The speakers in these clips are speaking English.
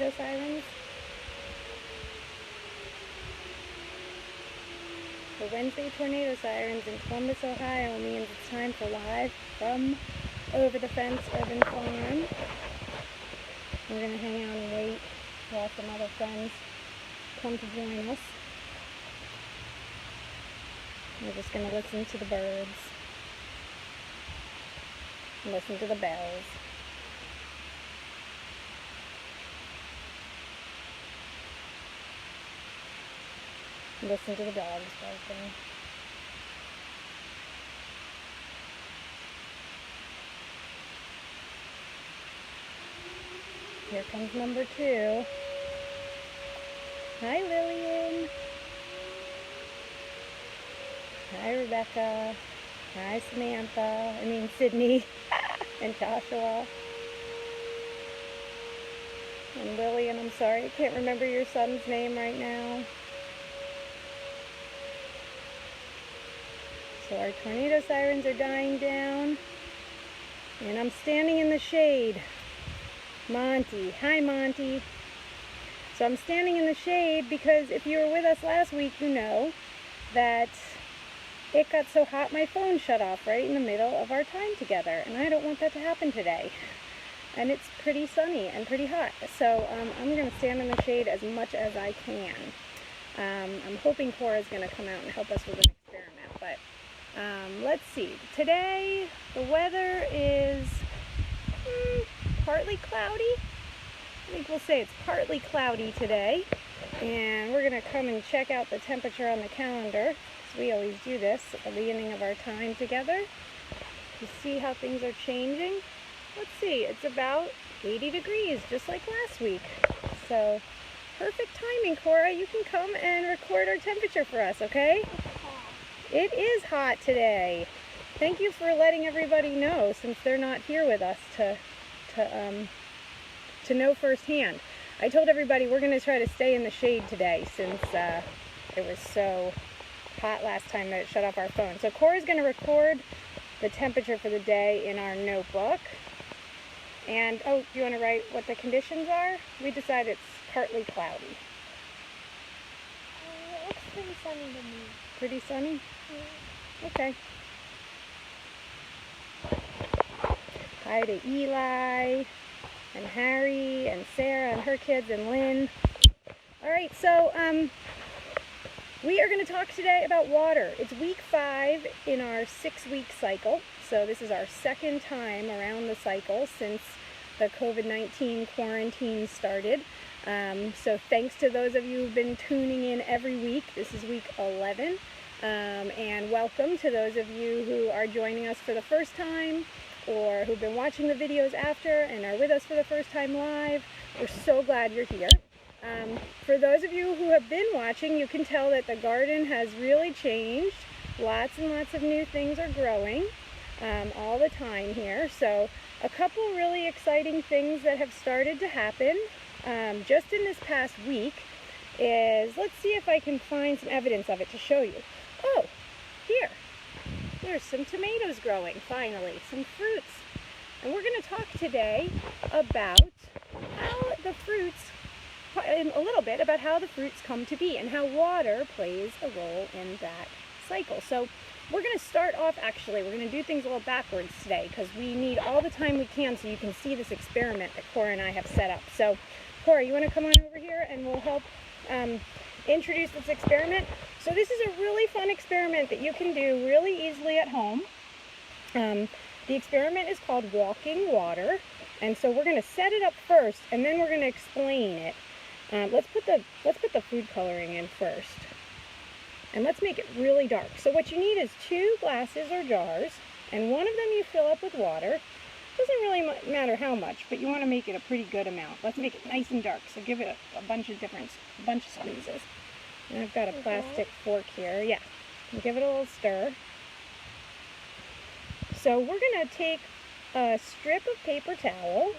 tornado sirens. The Wednesday tornado sirens in Columbus, Ohio means it's time for live from Over the Fence Urban Farm. We're going to hang out and wait while some other friends come to join us. We're just going to listen to the birds and listen to the bells. Listen to the dogs barking. Here comes number 2. Hi, Lillian. Hi, Rebecca. Hi, Samantha. Sydney. And Joshua. And Lillian, I'm sorry, I can't remember your son's name right now. So our tornado sirens are dying down. And I'm standing in the shade. Monty. Hi, Monty. So I'm standing in the shade because if you were with us last week, you know that it got so hot my phone shut off right in the middle of our time together. And I don't want that to happen today. And it's pretty sunny and pretty hot. So I'm going to stand in the shade as much as I can. I'm hoping Cora's going to come out and help us with an experiment. But let's see. Today, the weather is partly cloudy. I think we'll say it's partly cloudy today. And we're going to come and check out the temperature on the calendar. So we always do this at the beginning of our time together to see how things are changing. Let's see, it's about 80 degrees, just like last week. So, perfect timing, Cora. You can come and record our temperature for us, okay? It is hot today. Thank you for letting everybody know, since they're not here with us to know firsthand. I told everybody we're going to try to stay in the shade today, since it was so hot last time that it shut off our phone. So Cora's going to record the temperature for the day in our notebook. And, oh, do you want to write what the conditions are? We decided it's partly cloudy. It looks pretty sunny to me. Pretty sunny? Yeah. Okay. Hi to Eli, and Harry, and Sarah, and her kids, and Lynn. All right, so we are going to talk today about water. It's week 5 in our 6-week cycle. So this is our second time around the cycle since the COVID-19 quarantine started. So thanks to those of you who've been tuning in every week. This is week 11. And welcome to those of you who are joining us for the first time or who've been watching the videos after and are with us for the first time live. We're so glad you're here. For those of you who have been watching, you can tell that the garden has really changed. Lots and lots of new things are growing all the time here. So a couple really exciting things that have started to happen just in this past week is, let's see if I can find some evidence of it to show you. Oh, here. There's some tomatoes growing, finally, some fruits. And we're going to talk today about how the fruits, a little bit about how the fruits come to be and how water plays a role in that cycle. So we're going to start off, actually, we're going to do things a little backwards today because we need all the time we can so you can see this experiment that Cora and I have set up. So, Cora, you want to come on over here and we'll help introduce this experiment? So this is a really fun experiment that you can do really easily at home. The experiment is called Walking Water, and so we're going to set it up first and then we're going to explain it. Let's put the food coloring in first. And let's make it really dark. So what you need is 2 glasses or jars, and one of them you fill up with water. Doesn't really matter how much, but you want to make it a pretty good amount. Let's make it nice and dark. So give it a bunch of squeezes. And I've got a plastic fork here. Yeah. And give it a little stir. So we're going to take a strip of paper towel.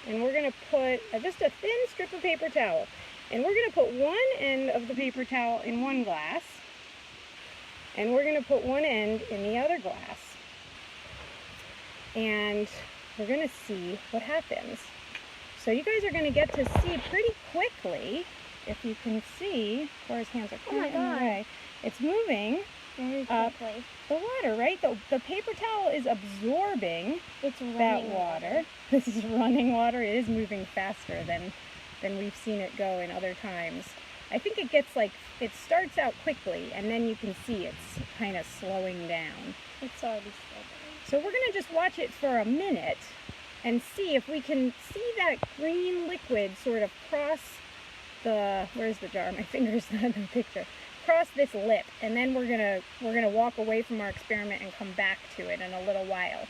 And we're going to put just a thin strip of paper towel. And we're going to put one end of the paper towel in one glass. And we're going to put one end in the other glass. And we're going to see what happens. So you guys are going to get to see pretty quickly, if you can see, Cora's hands are kind of in the way. It's moving Very up quickly. the water, right? The paper towel is absorbing It's running that water. This is running water. It is moving faster than we've seen it go in other times. I think it gets like, it starts out quickly and then you can see it's kind of slowing down. It's already slowing. So we're going to just watch it for a minute and see if we can see that green liquid sort of cross the, where's the jar? My finger's not in the picture. Cross this lip, and then we're gonna walk away from our experiment and come back to it in a little while.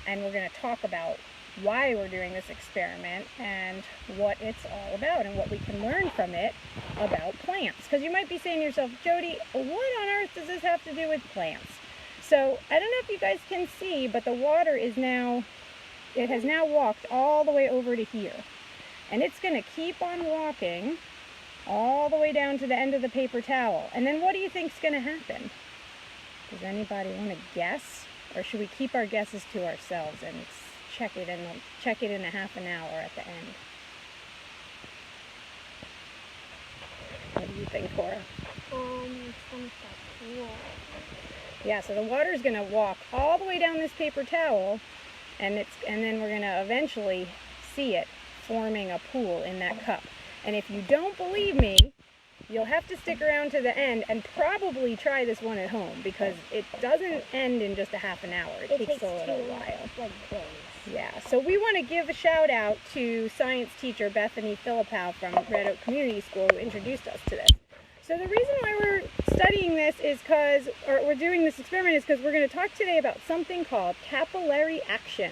And we're gonna talk about why we're doing this experiment and what it's all about and what we can learn from it about plants. Because you might be saying to yourself, Jodi, what on earth does this have to do with plants? So I don't know if you guys can see, but the water is now, it has now walked all the way over to here. And it's going to keep on walking all the way down to the end of the paper towel. And then what do you think is going to happen? Does anybody want to guess? Or should we keep our guesses to ourselves and check it in a half an hour at the end? What do you think, Cora? It's gonna start cool. Yeah, so the water's going to walk all the way down this paper towel, and then we're going to eventually see it forming a pool in that cup. And if you don't believe me, you'll have to stick around to the end and probably try this one at home, because it doesn't end in just a half an hour. It takes a little while. Like days. Yeah, so we want to give a shout out to science teacher Bethany Philippow from Red Oak Community School, who introduced us to this. So the reason why we're studying this is we're doing this experiment is because we're going to talk today about something called capillary action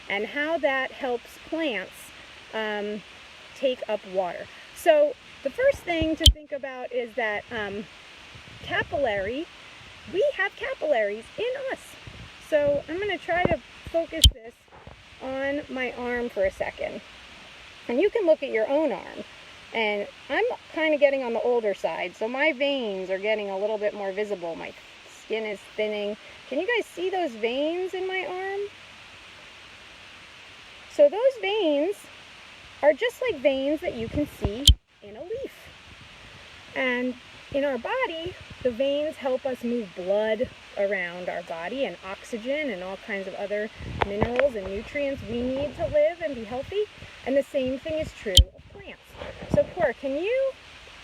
and how that helps plants take up water. So the first thing to think about is that we have capillaries in us. So I'm going to try to focus this on my arm for a second. And you can look at your own arm. And I'm kind of getting on the older side, so my veins are getting a little bit more visible. My skin is thinning. Can you guys see those veins in my arm? So those veins are just like veins that you can see in a leaf. And in our body, the veins help us move blood around our body and oxygen and all kinds of other minerals and nutrients we need to live and be healthy. And the same thing is true of plants. So Cora, can you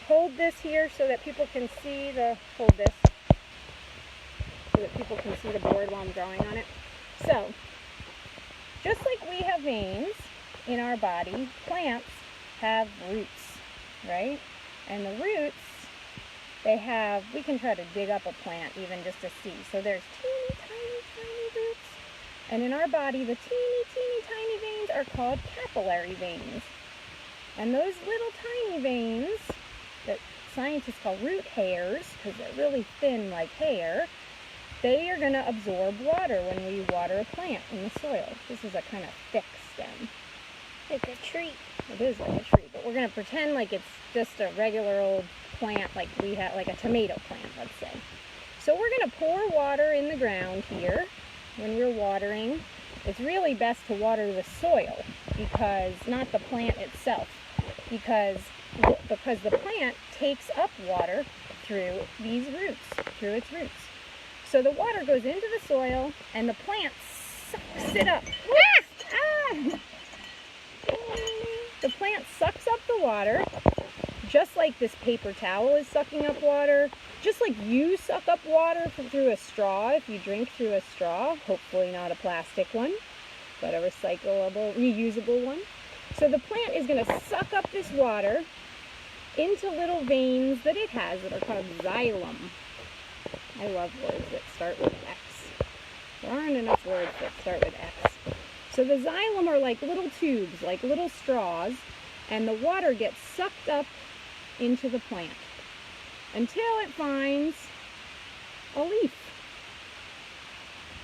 hold this here so that people can see so that people can see the board while I'm drawing on it? So, just like we have veins in our body, plants have roots, right? And the roots, we can try to dig up a plant even just to see. So there's teeny, tiny roots. And in our body, the teeny, tiny veins are called capillary veins. And those little tiny veins that scientists call root hairs, because they're really thin like hair, they are going to absorb water when we water a plant in the soil. This is a kind of thick stem. Like a tree. It is like a tree, but we're going to pretend like it's just a regular old plant, like we have, like a tomato plant, let's say. So we're going to pour water in the ground here. When we're watering, it's really best to water the soil, because not the plant itself, because the plant takes up water through these roots, through its roots. So the water goes into the soil and the plant sucks it up. The plant sucks up the water, just like this paper towel is sucking up water, just like you suck up water through a straw if you drink through a straw, hopefully not a plastic one, but a recyclable, reusable one. So the plant is going to suck up this water into little veins that it has that are called xylem. I love words that start with X. There aren't enough words that start with X. So the xylem are like little tubes, like little straws, and the water gets sucked up into the plant until it finds a leaf.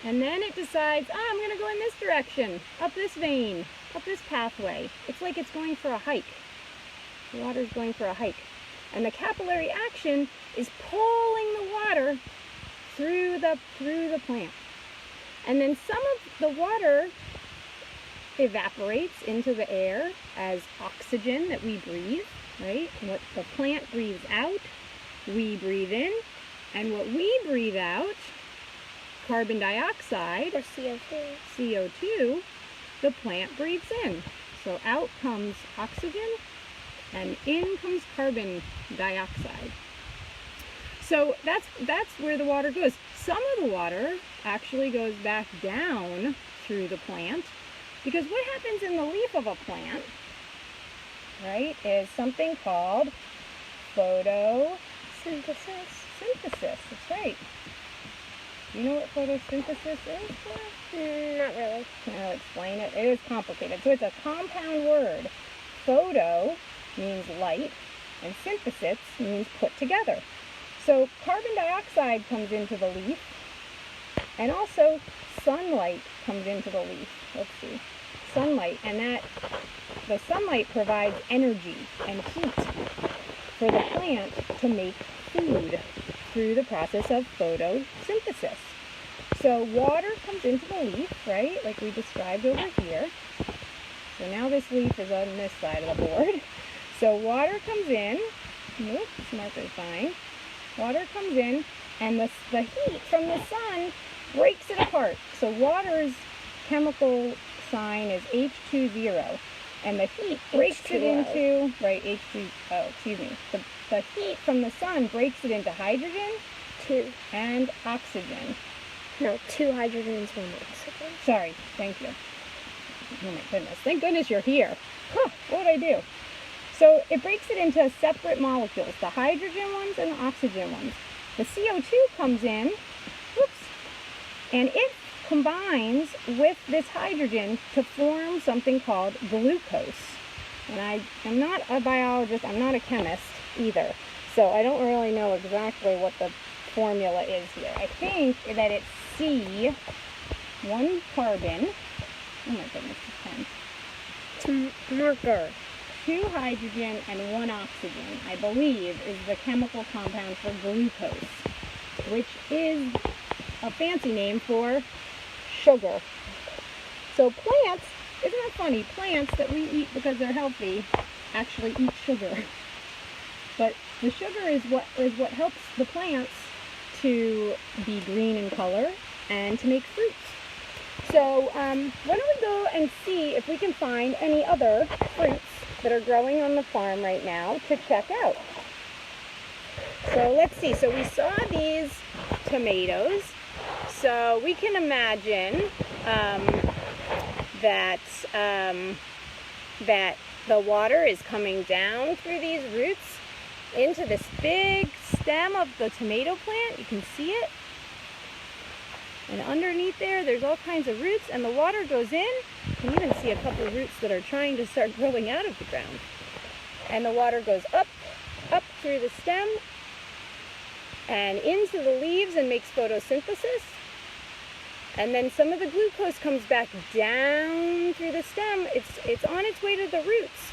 And then it decides, I'm going to go in this direction, up this vein, up this pathway. It's like it's going for a hike. The water's going for a hike. And the capillary action is pulling the water through the plant. And then some of the water evaporates into the air as oxygen that we breathe, right? And what the plant breathes out, we breathe in. And what we breathe out, carbon dioxide, Or CO2. CO2, the plant breathes in. So out comes oxygen and in comes carbon dioxide. So that's where the water goes. Some of the water actually goes back down through the plant, because what happens in the leaf of a plant, right, is something called photosynthesis. That's right. Do you know what photosynthesis is, Cora? Not really. I'll explain it. It is complicated. So it's a compound word. Photo means light, and synthesis means put together. So carbon dioxide comes into the leaf, and also sunlight comes into the leaf. Let's see. Sunlight, and the sunlight provides energy and heat for the plant to make food through the process of photosynthesis. So water comes into the leaf, right, like we described over here. So now this leaf is on this side of the board. So water comes in. Nope, this marker's fine. Water comes in, and the heat from the sun breaks it apart. So water's chemical sign is H20, and the heat breaks it into, right, the heat from the sun breaks it into hydrogen, 2. and oxygen. No, 2 hydrogens, 1 oxygen. Sorry, thank you. Oh my goodness, thank goodness you're here. Huh, what did I do? So it breaks it into separate molecules, the hydrogen ones and the oxygen ones. The CO2 comes in, and it combines with this hydrogen to form something called glucose. And I am not a biologist, I'm not a chemist either, so I don't really know exactly what the formula is here. I think that it's C, 1 carbon, oh my goodness, this pen. Marker. 2 hydrogen and 1 oxygen, I believe, is the chemical compound for glucose, which is a fancy name for sugar. So plants, isn't that funny? Plants that we eat because they're healthy actually eat sugar. But the sugar is what helps the plants to be green in color and to make fruits. So why don't we go and see if we can find any other fruits that are growing on the farm right now to check out. So let's see. So we saw these tomatoes. So we can imagine that the water is coming down through these roots into this big stem of the tomato plant. You can see it. And underneath there's all kinds of roots, and the water goes in. You can even see a couple of roots that are trying to start growing out of the ground. And the water goes up through the stem and into the leaves and makes photosynthesis. And then some of the glucose comes back down through the stem. It's on its way to the roots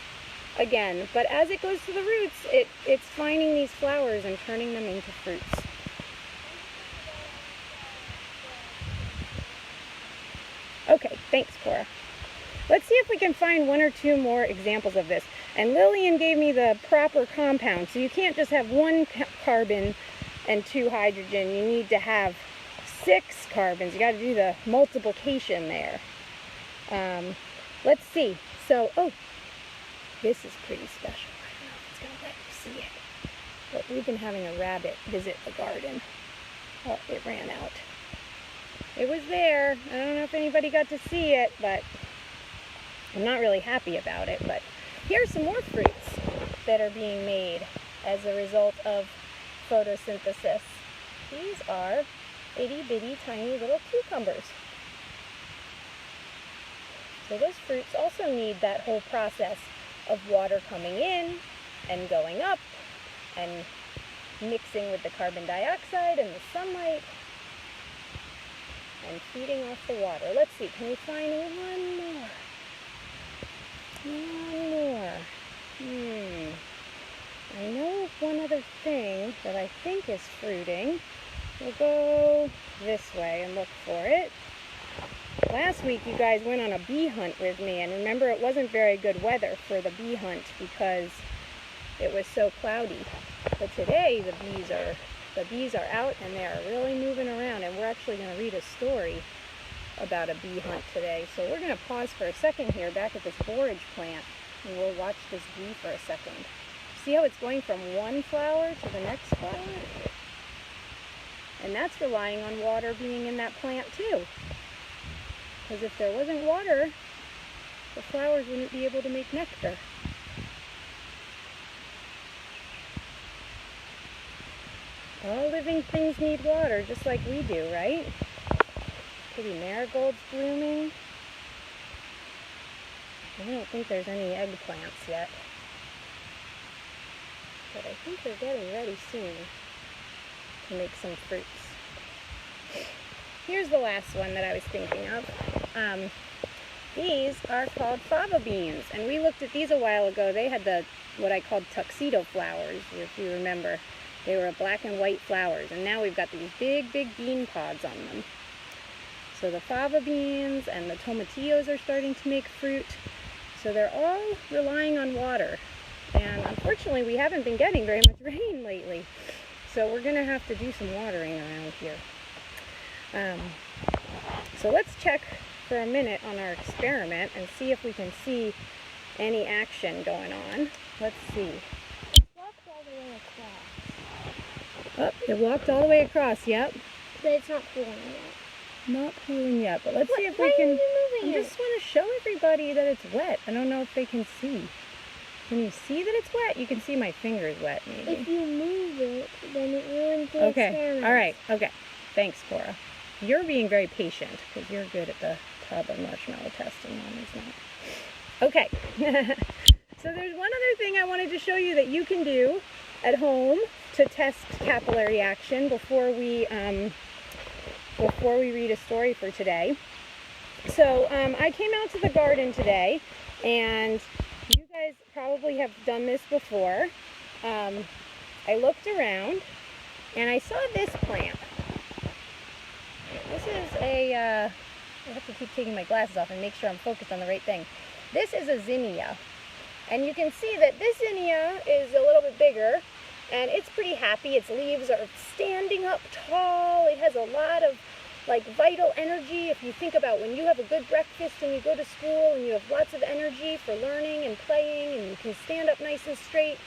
again. But as it goes to the roots, it's finding these flowers and turning them into fruits. Okay, thanks, Cora. Let's see if we can find 1 or 2 more examples of this. And Lillian gave me the proper compound, so you can't just have 1 carbon and 2 hydrogen. You need to have 6 carbons. You got to do the multiplication there. Let's see. So, oh, this is pretty special. I don't know if it's going to let you see it. But we've been having a rabbit visit the garden. Oh, it ran out. It was there. I don't know if anybody got to see it, but I'm not really happy about it. But here's some more fruits that are being made as a result of photosynthesis. These are itty bitty tiny little cucumbers. So those fruits also need that whole process of water coming in and going up and mixing with the carbon dioxide and the sunlight and feeding off the water. Let's see, can we find 1 more? 1 more. I know of 1 other thing that I think is fruiting. We'll go this way and look for it. Last week you guys went on a bee hunt with me, and remember it wasn't very good weather for the bee hunt because it was so cloudy. But today the bees are out and they are really moving around, and we're actually going to read a story about a bee hunt today. So we're going to pause for a second here back at this borage plant, and we'll watch this bee for a second. See how it's going from one flower to the next flower? And that's relying on water being in that plant too. Because if there wasn't water, the flowers wouldn't be able to make nectar. All living things need water, just like we do, right? Pretty marigolds blooming. I don't think there's any eggplants yet. But I think they're getting ready soon to make some fruits. Here's the last one that I was thinking of. These are called fava beans, and we looked at these a while ago. They had what I called tuxedo flowers, if you remember. They were black and white flowers, and now we've got these big, big bean pods on them. So the fava beans and the tomatillos are starting to make fruit. So they're all relying on water. And unfortunately, we haven't been getting very much rain lately. So we're going to have to do some watering around here. So let's check for a minute on our experiment and see if we can see any action going on. Let's see. Walked all the way across. Oh, it walked all the way across, yep. But it's not cooling yet. Not cooling yet, but let's see if we can. I just want to show everybody that it's wet. I don't know if they can see. Can you see that it's wet? You can see my fingers wet, maybe. If you move it, then it ruins the experiment. All right, okay. Thanks, Cora. You're being very patient because you're good at the tub of marshmallow testing. Mom is not. Okay. So there's one other thing I wanted to show you that you can do at home to test capillary action before we read a story for today. So I came out to the garden today, and you guys probably have done this before. I looked around and I saw this plant. This is I have to keep taking my glasses off and make sure I'm focused on the right thing. This is a zinnia. And you can see that this zinnia is a little bit bigger, and it's pretty happy. Its leaves are standing up tall. It has a lot of vital energy. If you think about when you have a good breakfast and you go to school and you have lots of energy for learning and playing, and you can stand up nice and straight.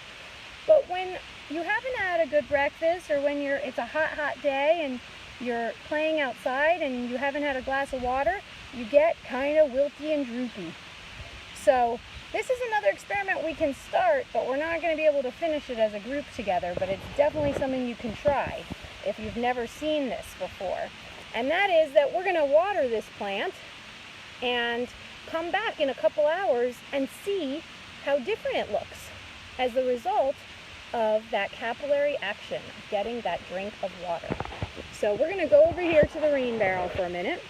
But when you haven't had a good breakfast, or when it's a hot day and you're playing outside and you haven't had a glass of water, you get kind of wilty and droopy. So this is another experiment we can start, but we're not going to be able to finish it as a group together, but it's definitely something you can try if you've never seen this before. And that is that we're going to water this plant and come back in a couple hours and see how different it looks as the result of that capillary action, getting that drink of water. So we're going to go over here to the rain barrel for a minute.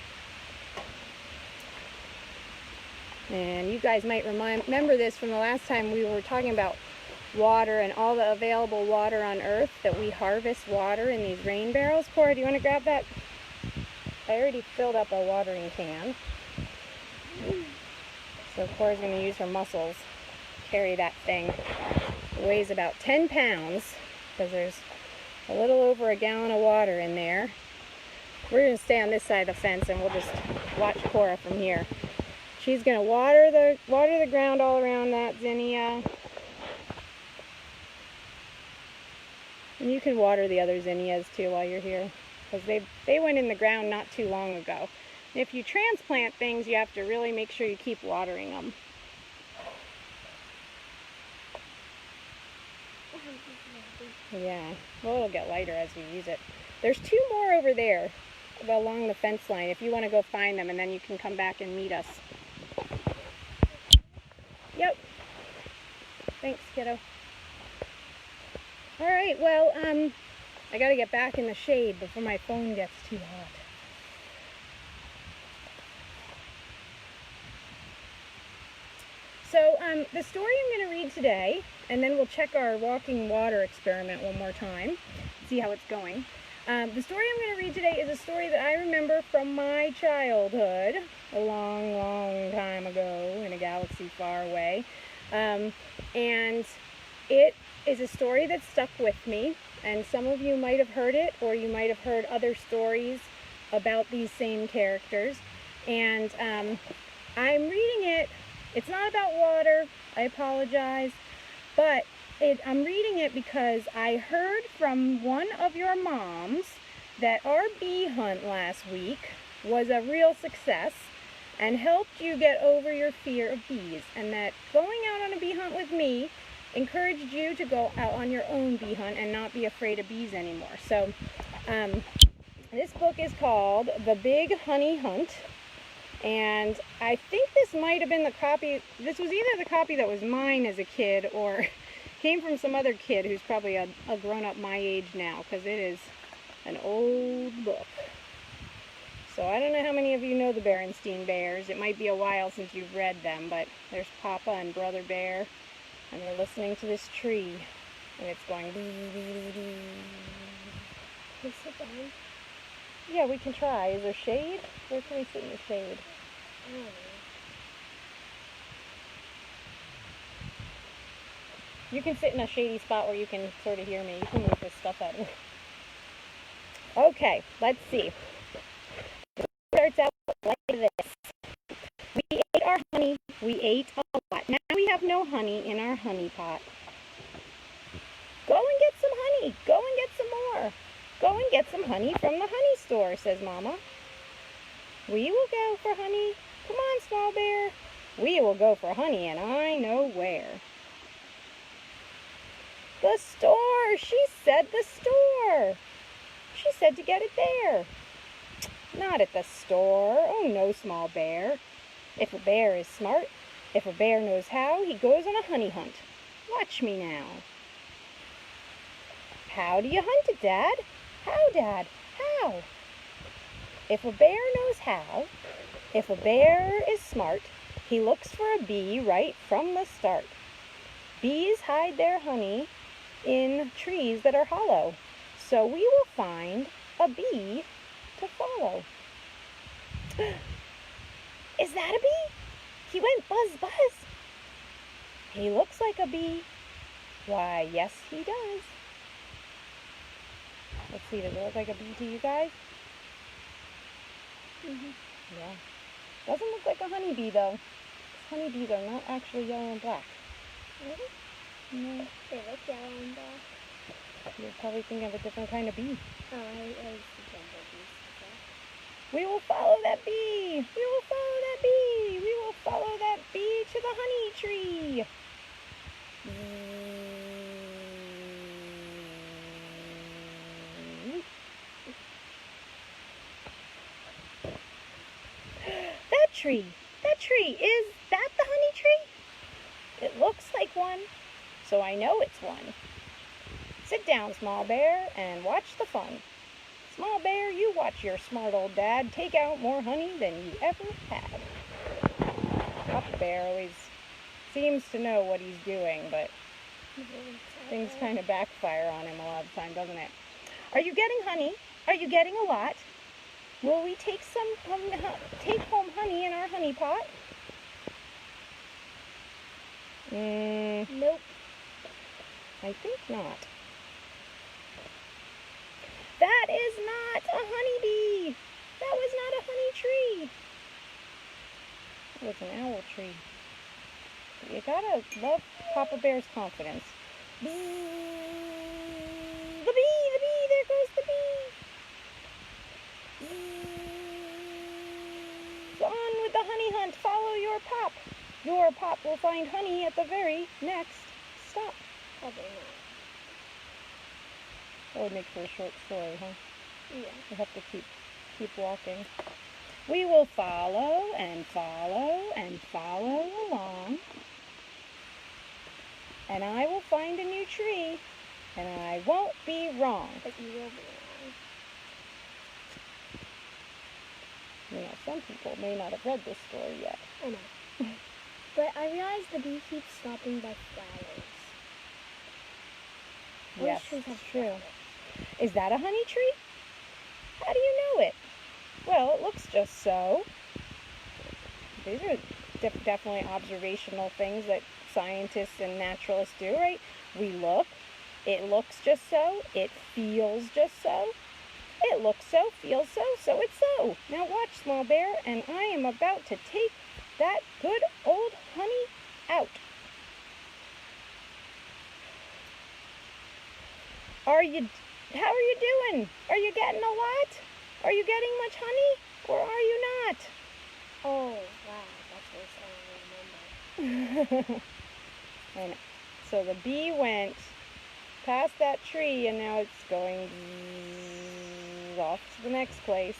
And you guys might remember this from the last time we were talking about water and all the available water on Earth, that we harvest water in these rain barrels. Cora, do you want to grab that? I already filled up a watering can. So Cora's going to use her muscles to carry that thing. It weighs about 10 pounds because there's a little over a gallon of water in there. We're going to stay on this side of the fence and we'll just watch Cora from here. She's going to water the ground all around that zinnia. And you can water the other zinnias too while you're here, because they went in the ground not too long ago. And if you transplant things, you have to really make sure you keep watering them. Yeah, well, it'll get lighter as you use it. There's two more over there along the fence line if you want to go find them, and then you can come back and meet us. Yep. Thanks, kiddo. All right, well, I got to get back in the shade before my phone gets too hot. So the story I'm going to read today, and then we'll check our walking water experiment one more time, see how it's going. The story I'm going to read today is a story that I remember from my childhood, a long, long time ago in a galaxy far away. And it is a story that stuck with me, and some of you might have heard it, or you might have heard other stories about these same characters. And I'm reading it. It's not about water, I apologize, but I'm reading it because I heard from one of your moms that our bee hunt last week was a real success and helped you get over your fear of bees, and that going out on a bee hunt with me encouraged you to go out on your own bee hunt and not be afraid of bees anymore. So this book is called The Big Honey Hunt, and I think this might have been the copy, this was either the copy that was mine as a kid or came from some other kid who's probably a grown-up my age now, because it is an old book. So I don't know how many of you know the Berenstain Bears. It might be a while since you've read them, but there's Papa and Brother Bear, and they're listening to this tree, and it's going... Can we sit down? Yeah, we can try. Is there shade? Where can we sit in the shade? I don't know. You can sit in a shady spot where you can sort of hear me. You can move this stuff out of here. Okay, let's see. It starts out like this. We ate our honey. We ate a lot. Now we have no honey in our honey pot. Go and get some honey. Go and get some more. Go and get some honey from the honey store, says Mama. We will go for honey. Come on, small bear. We will go for honey, and I know where. The store! She said the store! She said to get it there. Not at the store. Oh, no, small bear. If a bear is smart, if a bear knows how, he goes on a honey hunt. Watch me now. How do you hunt it, Dad? How, Dad? How? If a bear knows how, if a bear is smart, he looks for a bee right from the start. Bees hide their honey in trees that are hollow, so we will find a bee to follow. Is that a bee? He went buzz, buzz. He looks like a bee. Why, yes, he does. Let's see, does it look like a bee to you guys? Mm-hmm. Yeah. Doesn't look like a honeybee, though. Honeybees are not actually yellow and black. Really? No. They look yellow and black. You're probably thinking of a different kind of bee. Oh, I was thinking bumblebees. We will follow that bee. We will follow that bee. We will follow that bee to the honey tree. That tree, is that the honey tree? It looks like one, so I know it's one. Sit down, small bear, and watch the fun. Small bear, you watch your smart old dad take out more honey than you ever had. Papa Bear always seems to know what he's doing, but things kind of backfire on him a lot of the time, doesn't it? Are you getting honey? Are you getting a lot? Will we take take home honey in our honey pot? Nope. I think not. That is not a honeybee. That was not a honey tree. It was an owl tree. You gotta love Papa Bear's confidence. The bee, there goes the bee. On with the honey hunt, follow your pop. Your pop will find honey at the very next stop. Probably not. That would make for a short story, huh? Yeah. We have to keep walking. We will follow and follow and follow along. And I will find a new tree, and I won't be wrong. But you will be wrong. You know, some people may not have read this story yet. I know. But I realize the bee keeps stopping by flowers. Yes, it's true. Is that a honey tree? How do you know it? Well, it looks just so. These are definitely observational things that scientists and naturalists do, right? We look, it looks just so, it feels just so, it looks so, feels so, so it's so. Now watch, small bear, and I am about to take that good old honey out. How are you doing? Are you getting a lot? Are you getting much honey, or are you not? Oh, wow, that's what I remember. And so the bee went past that tree, and now it's going off to the next place.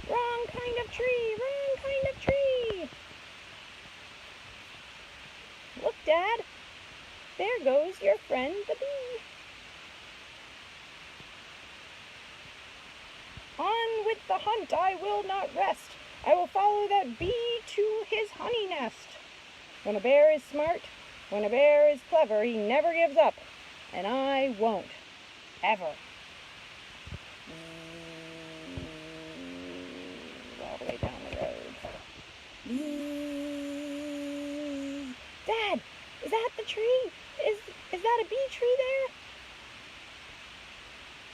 Wrong kind of tree, wrong kind of tree. Look, Dad, there goes your friend the bee. On with the hunt, I will not rest. I will follow that bee to his honey nest. When a bear is smart, when a bear is clever, he never gives up. And I won't, ever. All the way down the road. Dad, is that the tree? Is that a bee tree there?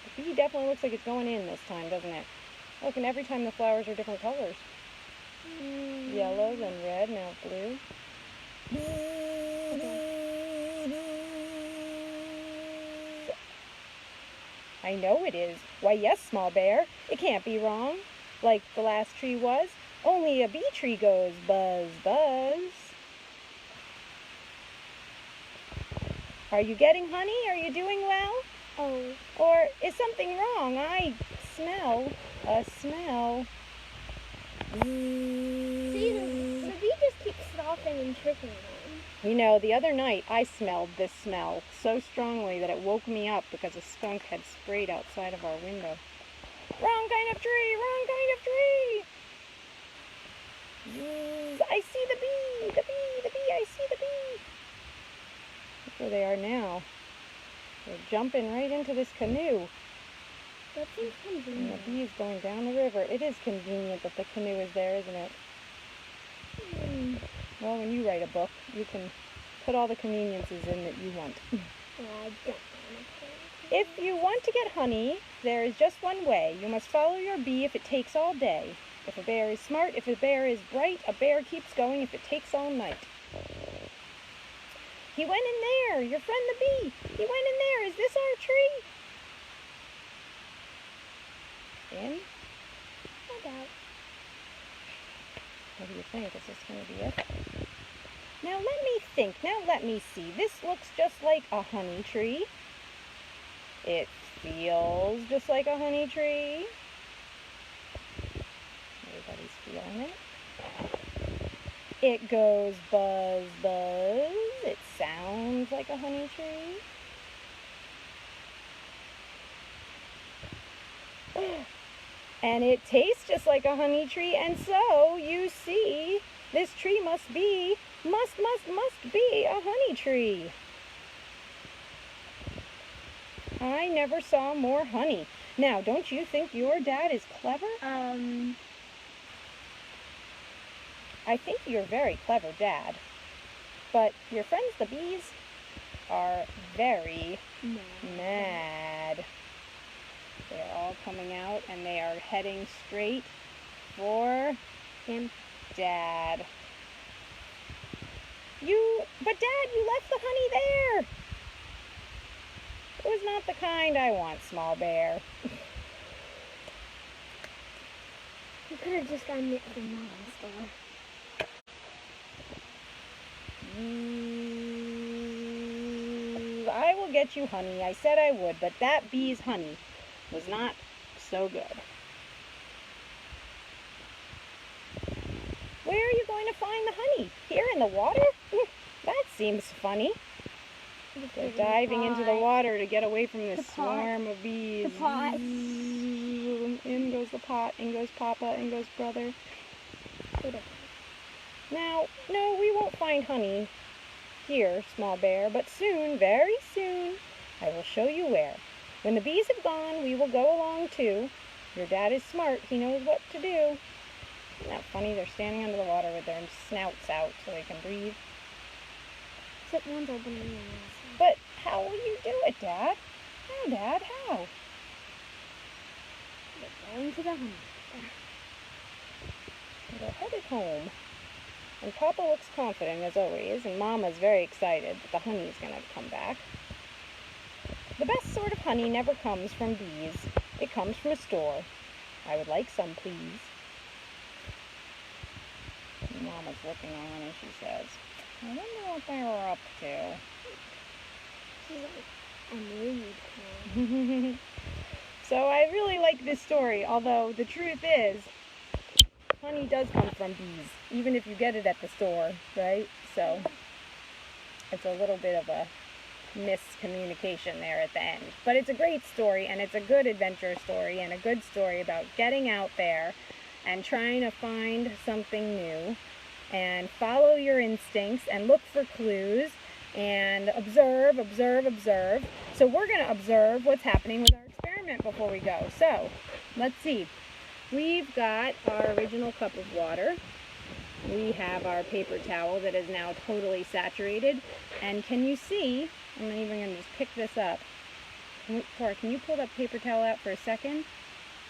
The bee definitely looks like it's going in this time, doesn't it? Look, and every time the flowers are different colors. Yellow, then red, now blue. I know it is. Why, yes, small bear. It can't be wrong. Like the last tree was. Only a bee tree goes buzz, buzz. Are you getting honey? Are you doing well? Oh. Or is something wrong? I smell a smell. See, the bee just keeps stopping and tripping on. You know, the other night I smelled this smell so strongly that it woke me up because a skunk had sprayed outside of our window. Wrong kind of tree! Wrong kind of tree! I see the bee! The bee! The bee! I see the bee! Look where they are now. They're jumping right into this canoe. That seems And convenient. the bee is going down the river. It is convenient that the canoe is there, isn't it? Well, when you write a book, you can put all the conveniences in that you want. I don't want If you want to get honey, there is just one way. You must follow your bee if it takes all day. If a bear is smart, if a bear is bright, a bear keeps going if it takes all night. He went in there, your friend the bee. He went in there. Is this our tree? In? I doubt. What do you think? Is this going to be it? Now let me think. Now let me see. This looks just like a honey tree. It feels just like a honey tree. Everybody's feeling it. It goes buzz, buzz. It sounds like a honey tree. And it tastes just like a honey tree, and so you see this tree must be a honey tree. I never saw more honey. Now, don't you think your dad is clever? I think you're a very clever dad. But your friends the bees are very mad. They're all coming out and they are heading straight for him. Dad. But Dad, you left the honey there. It was not the kind I want, small bear. You could have just gotten it from the store. I will get you honey. I said I would, but that bee's honey was not so good. Where are you going to find the honey? Here in the water? That seems funny. They're diving into the water to get away from this swarm of bees. The pot. In goes the pot, in goes Papa, in goes Brother. Now, no, we won't find honey here, small bear, but soon, very soon, I will show you where. When the bees have gone, we will go along too. Your dad is smart. He knows what to do. Isn't that funny? They're standing under the water with their snouts out so they can breathe. Except one's opening and one's But how will you do it, Dad? How, Dad? How? They're going to the honey. They're headed home. And Papa looks confident, as always, and Mama's very excited that the honey's going to come back. The best sort of honey never comes from bees. It comes from a store. I would like some, please. Mama's looking on and she says, I wonder what they were up to. She's like, I knew you'd come. So I really like this story, although the truth is, honey does come from bees, even if you get it at the store, right? So it's a little bit of a miscommunication there at the end. But it's a great story, and it's a good adventure story, and a good story about getting out there and trying to find something new and follow your instincts and look for clues and observe, observe, observe. So we're going to observe what's happening with our experiment before we go. So let's see. We've got our original cup of water. We have our paper towel that is now totally saturated. And can you see, I'm even going to just pick this up. Cora, can you pull that paper towel out for a second?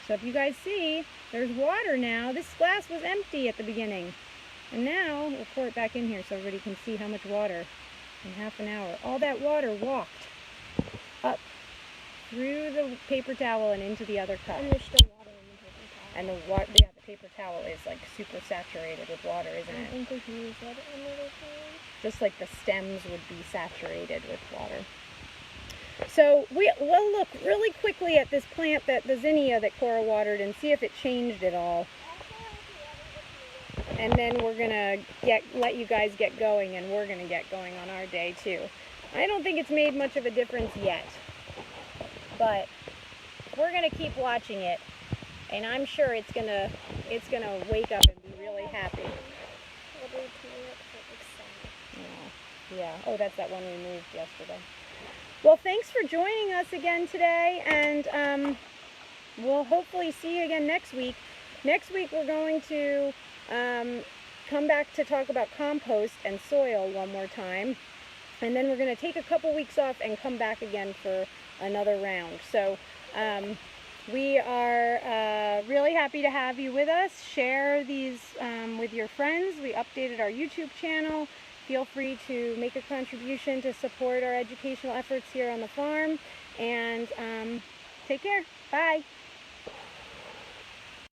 So if you guys see, there's water now. This glass was empty at the beginning. And now, we'll pour it back in here so everybody can see how much water in half an hour. All that water walked up through the paper towel and into the other cup. And there's still water in the paper towel. And the paper towel is like super saturated with water, isn't I it? think we can use that another time. Just like the stems would be saturated with water. So we'll look really quickly at this plant, the zinnia that Cora watered, and see if it changed at all. And then we're gonna let you guys get going, and we're gonna get going on our day too. I don't think it's made much of a difference yet, but we're gonna keep watching it, and I'm sure it's gonna wake up and be really happy. Yeah. Oh, that's that one we moved yesterday. Well, thanks for joining us again today, and we'll hopefully see you again next week. Next week we're going to come back to talk about compost and soil one more time, and then we're going to take a couple weeks off and come back again for another round. So we are really happy to have you with us. Share these with your friends. We updated our YouTube channel. Feel free to make a contribution to support our educational efforts here on the farm, and take care. Bye.